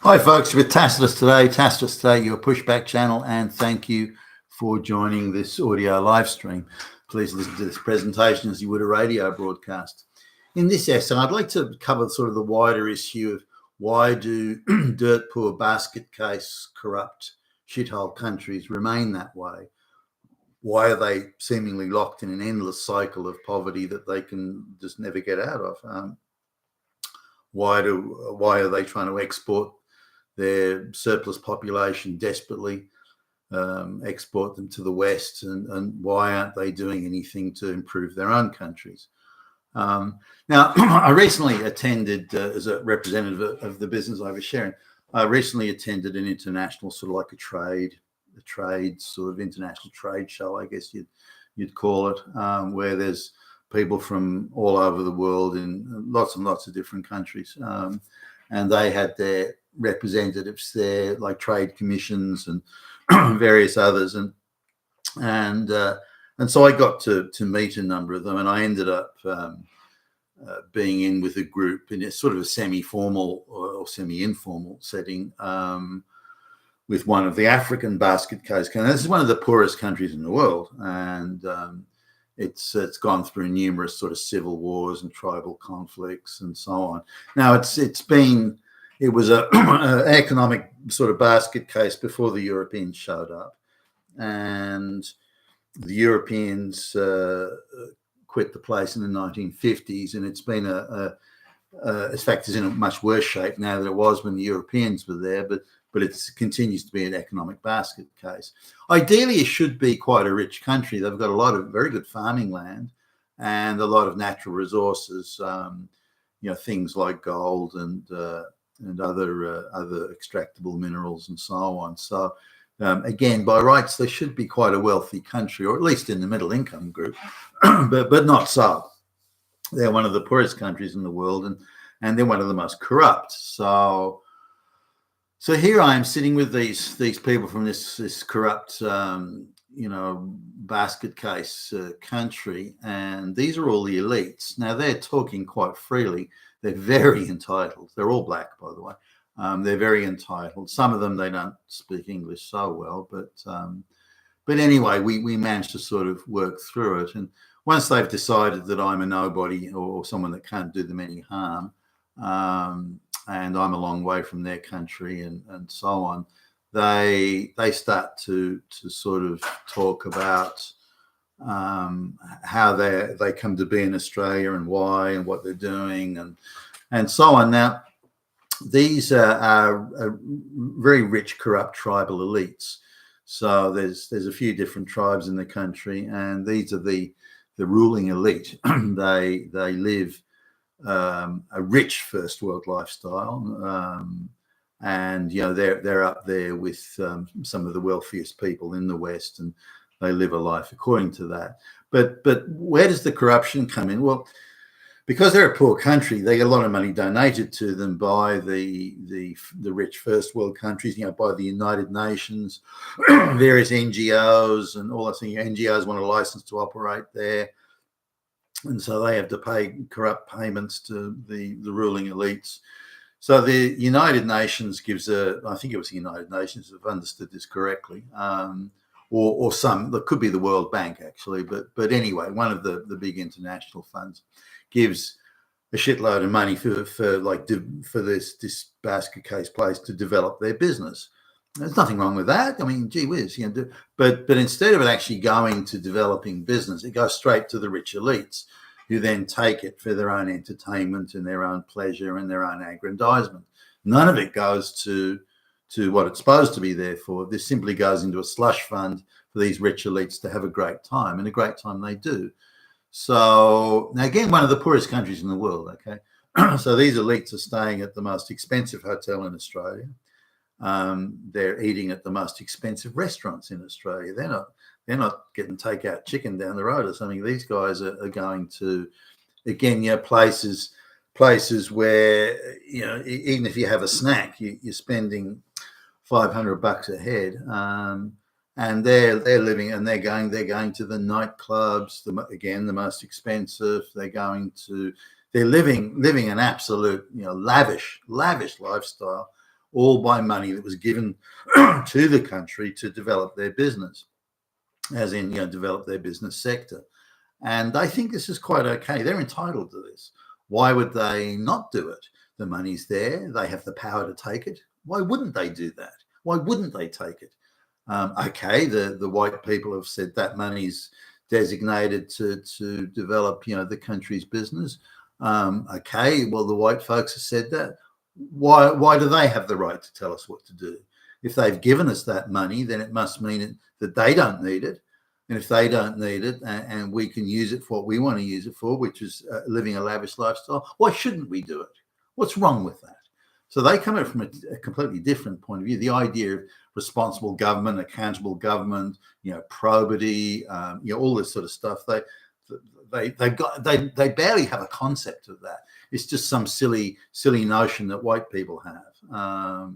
Hi, folks, with Tacitus today. Tacitus today, your pushback channel, and thank you for joining this audio live stream. Please listen to this presentation as you would a radio broadcast. In this essay, I'd like to cover sort of the wider issue of why do dirt poor basket case corrupt shithole countries remain that way? Why are they seemingly locked in an endless cycle of poverty that they can just never get out of? Why are they trying to export their surplus population desperately, export them to the West, and why aren't they doing anything to improve their own countries? Now, I recently attended, as a representative of the business I was sharing, I recently attended an international sort of like a trade sort of international trade show, I guess you'd call it, where there's people from all over the world in lots and lots of different countries, and they had their representatives there, like trade commissions and various others, and so I got to meet a number of them, and I ended up being in with a group in a sort of a semi-formal or semi-informal setting with one of the African basket case countries. This is one of the poorest countries in the world, and it's gone through numerous sort of civil wars and tribal conflicts and so on. Now it was an economic sort of basket case before the Europeans showed up, and the Europeans quit the place in the 1950s, and it's been in fact, it's in a much worse shape now than it was when the Europeans were there, but it continues to be an economic basket case. Ideally, it should be quite a rich country. They've got a lot of very good farming land and a lot of natural resources, things like gold and other extractable minerals and so on. So again, by rights, they should be quite a wealthy country, or at least in the middle income group, but not so. They're one of the poorest countries in the world, and they're one of the most corrupt. So here I am sitting with these people from this corrupt, basket case country, and these are all the elites. Now they're talking quite freely. They're very entitled. They're all black, by the way. They're very entitled. Some of them, they don't speak English so well, but anyway, we managed to sort of work through it. And once they've decided that I'm a nobody or someone that can't do them any harm, and I'm a long way from their country and so on, they start to sort of talk about how they come to be in Australia and why and what they're doing and so on. Now, these are very rich, corrupt tribal elites. So there's a few different tribes in the country, and these are the ruling elite. They live a rich first world lifestyle, and they're up there with some of the wealthiest people in the West, and they live a life according to that. But where does the corruption come in? Well, because they're a poor country, they get a lot of money donated to them by the rich first world countries, by the United Nations, various NGOs and all that thing. NGOs want a license to operate there, and so they have to pay corrupt payments to the ruling elites. So the United Nations gives I think it was the United Nations, if I've understood this correctly, or some, that could be the World Bank actually, but anyway, one of the big international funds gives a shitload of money for this basket case place to develop their business. There's nothing wrong with that. I mean, gee whiz, but instead of it actually going to developing business, it goes straight to the rich elites, who then take it for their own entertainment and their own pleasure and their own aggrandizement. None of it goes to what it's supposed to be there for. This simply goes into a slush fund for these rich elites to have a great time, and a great time they do. So now, again, one of the poorest countries in the world, okay? So these elites are staying at the most expensive hotel in Australia. They're eating at the most expensive restaurants in Australia. They're not getting takeout chicken down the road or something. These guys are going to, again, places where, even if you have a snack, you're spending $500 a head. And they're living, and they're going to the nightclubs, the most expensive. They're living an absolute, lavish lifestyle, all by money that was given to the country to develop their business, as in, develop their business sector. And they think this is quite okay. They're entitled to this. Why would they not do it? The money's there. They have the power to take it. Why wouldn't they do that? Why wouldn't they take it? Okay, the white people have said that money's designated to develop, the country's business. Okay, well, the white folks have said that. Why do they have the right to tell us what to do? If they've given us that money, then it must mean that they don't need it. And if they don't need it and we can use it for what we want to use it for, which is living a lavish lifestyle, why shouldn't we do it? What's wrong with that? So they come at it from a completely different point of view. The idea of responsible government, accountable government, probity, all this sort of stuff. They barely have a concept of that. It's just some silly notion that white people have,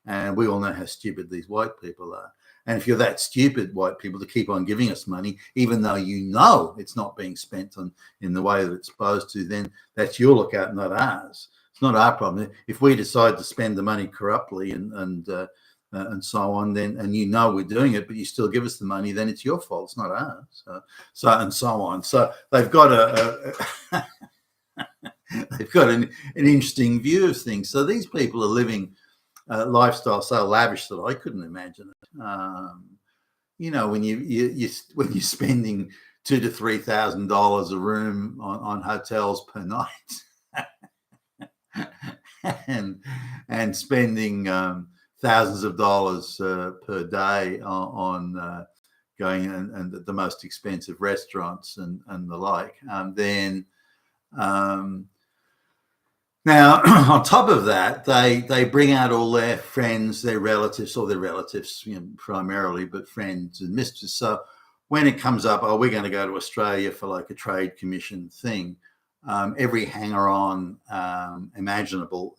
and we all know how stupid these white people are. And if you're that stupid, white people, to keep on giving us money, even though it's not being spent in the way that it's supposed to, then that's your lookout, not ours. It's not our problem. If we decide to spend the money corruptly and so on, then we're doing it, but you still give us the money, then it's your fault. It's not ours. So and so on. So they've got they've got an interesting view of things. So these people are living a lifestyle so lavish that I couldn't imagine it. When you're spending $2,000 to $3,000 a room on hotels per night, and spending thousands of dollars per day on going and the most expensive restaurants and the like, then. Now, on top of that, they bring out all their friends, their relatives, primarily, but friends and mistresses. So when it comes up, we're going to go to Australia for like a trade commission thing, every hanger-on imaginable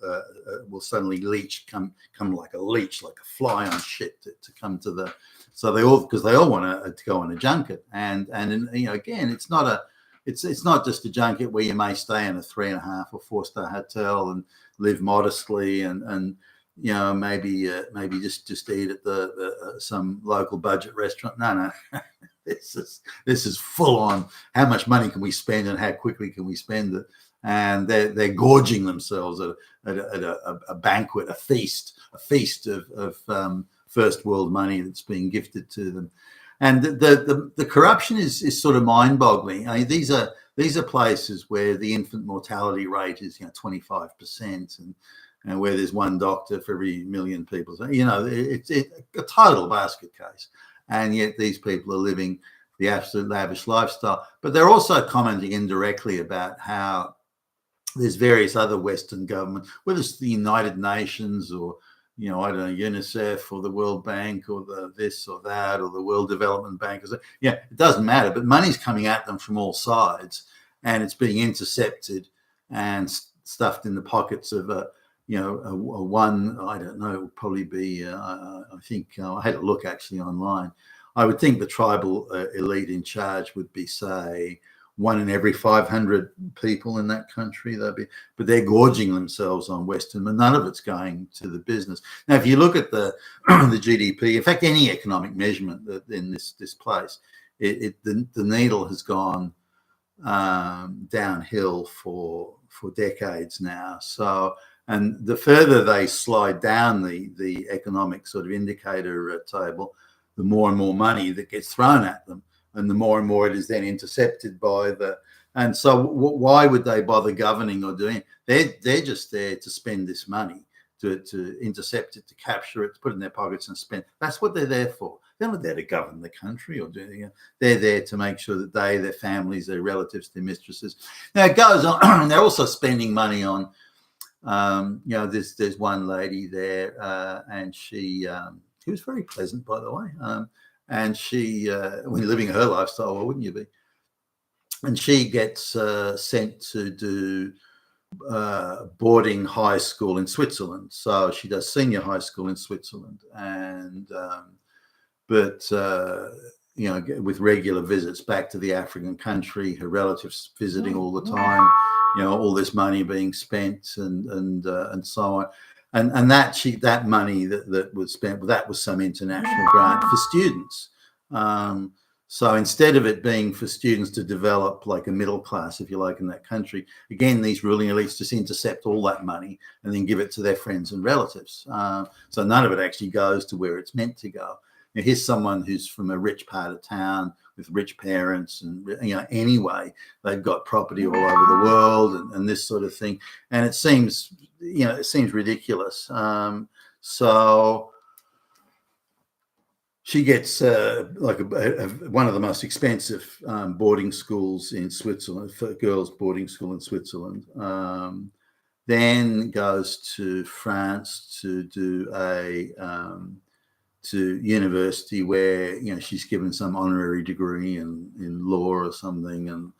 will suddenly come like a leech, like a fly on shit to come to the. So because they all want to go on a junket, and again, it's not just a junket where you may stay in a 3.5 or 4-star hotel and live modestly and maybe just eat at the some local budget restaurant. No. This is full on. How much money can we spend and how quickly can we spend it? And they're gorging themselves at a banquet, a feast of first world money that's being gifted to them. And the corruption is sort of mind-boggling. I mean, these are places where the infant mortality rate is 25%, and where there's one doctor for every million people. So, it's a total basket case. And yet these people are living the absolute lavish lifestyle. But they're also commenting indirectly about how there's various other Western governments, whether it's the United Nations or I don't know, UNICEF or the World Bank or the this or that or the World Development Bank. It doesn't matter. But money's coming at them from all sides, and it's being intercepted and stuffed in the pockets of a one, I don't know, probably be, I think, I had a look actually online. I would think the tribal elite in charge would be, say, 1 in every 500 people in that country. But they're gorging themselves on Western, and none of it's going to the business. Now, if you look at the GDP, in fact, any economic measurement in this place, the needle has gone downhill for decades now. So. And the further they slide down the economic sort of indicator table, the more and more money that gets thrown at them, and the more and more it is then intercepted by the. And so, why would they bother governing or doing it? They're just there to spend this money, to intercept it, to capture it, to put it in their pockets and spend. That's what they're there for. They're not there to govern the country or do anything. They're there to make sure that they, their families, their relatives, their mistresses. Now it goes on. They're also spending money on. There's one lady there, and she was very pleasant, by the way. And she, when you're living her lifestyle, why wouldn't you be? And she gets sent to do boarding high school in Switzerland. So she does senior high school in Switzerland, and with regular visits back to the African country, her relatives visiting all the time. All this money being spent and so on. and that money that was spent, that was some international grant for students. So instead of it being for students to develop like a middle class, if you like, in that country, again, these ruling elites just intercept all that money and then give it to their friends and relatives. So none of it actually goes to where it's meant to go. Now, here's someone who's from a rich part of town with rich parents, and anyway, they've got property all over the world and this sort of thing. And it seems ridiculous. So she gets one of the most expensive boarding schools in Switzerland, for girls' boarding school in Switzerland. Then goes to France to do to university, where she's given some honorary degree in law or something, and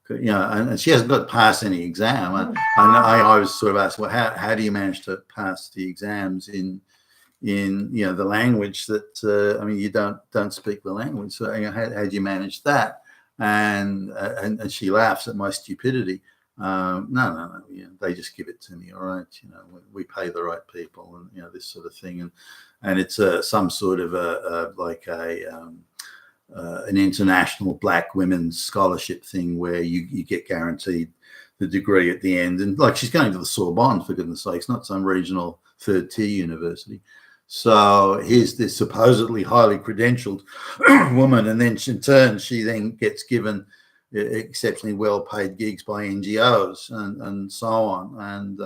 and she hasn't got past any exam. I was sort of asked, well, how do you manage to pass the exams in the language that you don't speak the language, so how do you manage that? And she laughs at my stupidity. No, they just give it to me, all right. We pay the right people, and this sort of thing, and it's some sort of an international black women's scholarship thing where you get guaranteed the degree at the end, and like she's going to the Sorbonne, for goodness sakes, not some regional third-tier university. So here's this supposedly highly credentialed woman, and then in turn she then gets given exceptionally well-paid gigs by NGOs and so on, and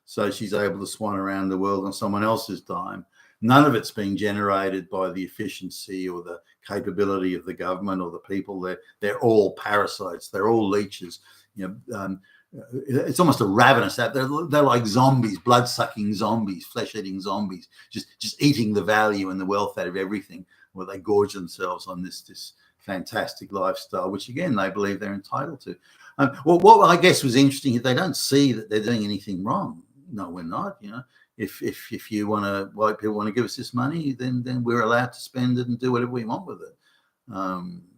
so she's able to swan around the world on someone else's dime. None of it's being generated by the efficiency or the capability of the government or the people. They're all parasites. They're all leeches. It's almost a ravenous app. They're like zombies, blood-sucking zombies, flesh-eating zombies, just eating the value and the wealth out of everything, where they gorge themselves on this fantastic lifestyle, which again they believe they're entitled to. Well, what I guess was interesting is they don't see that they're doing anything wrong. No, we're not. If white people want to give us this money, then we're allowed to spend it and do whatever we want with it.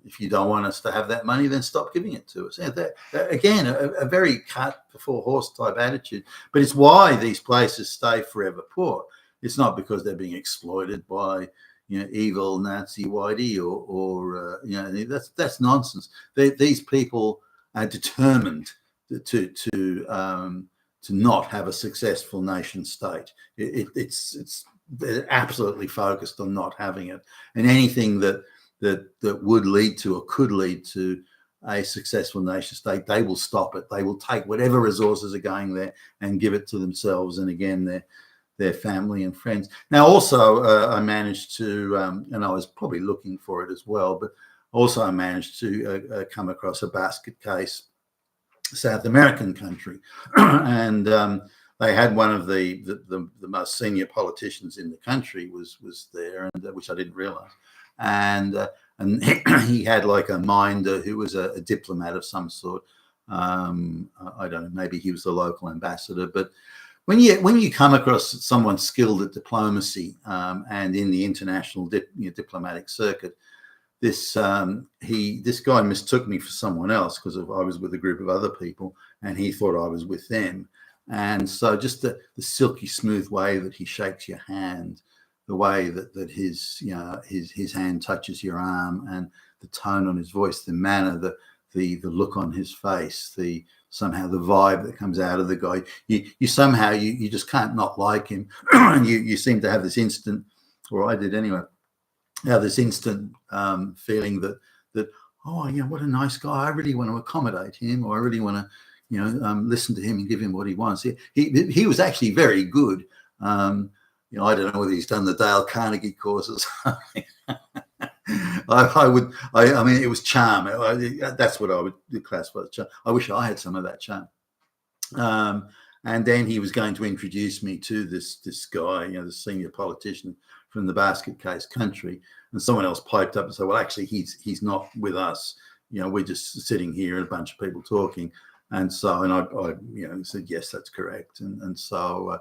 If you don't want us to have that money, then stop giving it to us. Again, a very cut before horse type attitude. But it's why these places stay forever poor. It's not because they're being exploited by evil Nazi whitey or that's nonsense. These people are determined to not have a successful nation state. They're absolutely focused on not having it, and anything that would lead to or could lead to a successful nation state, they will stop it. They will take whatever resources are going there and give it to themselves and again their family and friends. Now, also, I managed to, and I was probably looking for it as well, but also I managed to come across a basket case South American country, and they had one of the most senior politicians in the country was there, and which I didn't realize, and he had like a minder who was a diplomat of some sort. I don't know, maybe he was the local ambassador, but when you come across someone skilled at diplomacy and in the international diplomatic circuit, this guy mistook me for someone else because I was with a group of other people and he thought I was with them. And so just the silky smooth way that he shakes your hand, the way that his hand touches your arm, and the tone on his voice, the manner, the look on his face, somehow the vibe that comes out of the guy, you somehow just can't not like him. And you seem to have this instant, or I did anyway, this instant feeling that oh yeah, what a nice guy, I really want to accommodate him, or I really want to listen to him and give him what he wants. He was actually very good. I don't know whether he's done the Dale Carnegie course or something. I mean, it was charm. That's what I would classify as charm. I wish I had some of that charm. And then he was going to introduce me to this guy, the senior politician from the basket case country. And someone else piped up and said, well, actually, he's not with us. We're just sitting here and a bunch of people talking. And so, and I said, yes, that's correct. And so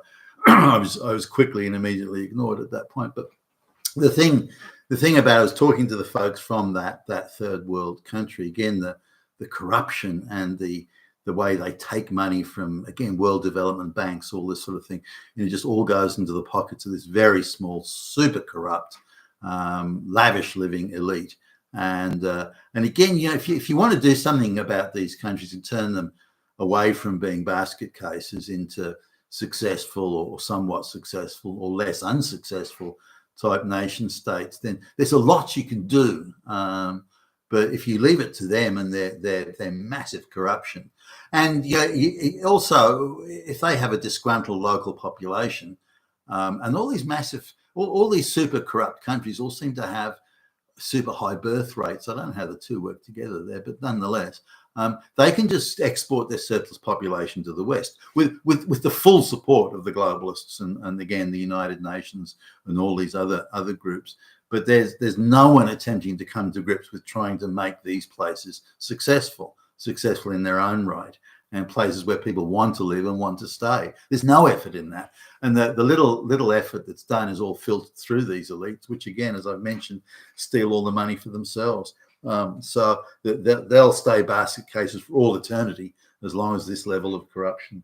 I was quickly and immediately ignored at that point. But the thing about I was talking to the folks from that third world country, again, the corruption and the the way they take money from, again, World Development Banks, all this sort of thing, and it just all goes into the pockets of this very small, super corrupt, lavish living elite. And again, if you want to do something about these countries and turn them away from being basket cases into successful or somewhat successful or less unsuccessful type nation states, then there's a lot you can do. But if you leave it to them and their massive corruption, and also if they have a disgruntled local population, and all these massive, all these super corrupt countries all seem to have super high birth rates. I don't know how the two work together there, but nonetheless, they can just export their surplus population to the West with the full support of the globalists and again the United Nations and all these other groups. But there's no one attempting to come to grips with trying to make these places successful in their own right, and places where people want to live and want to stay. There's no effort in that. And the little effort that's done is all filtered through these elites, which again, as I've mentioned, steal all the money for themselves. So they'll stay basket cases for all eternity as long as this level of corruption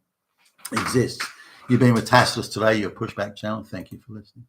exists. You've been with Tacitus today, your Pushback channel. Thank you for listening.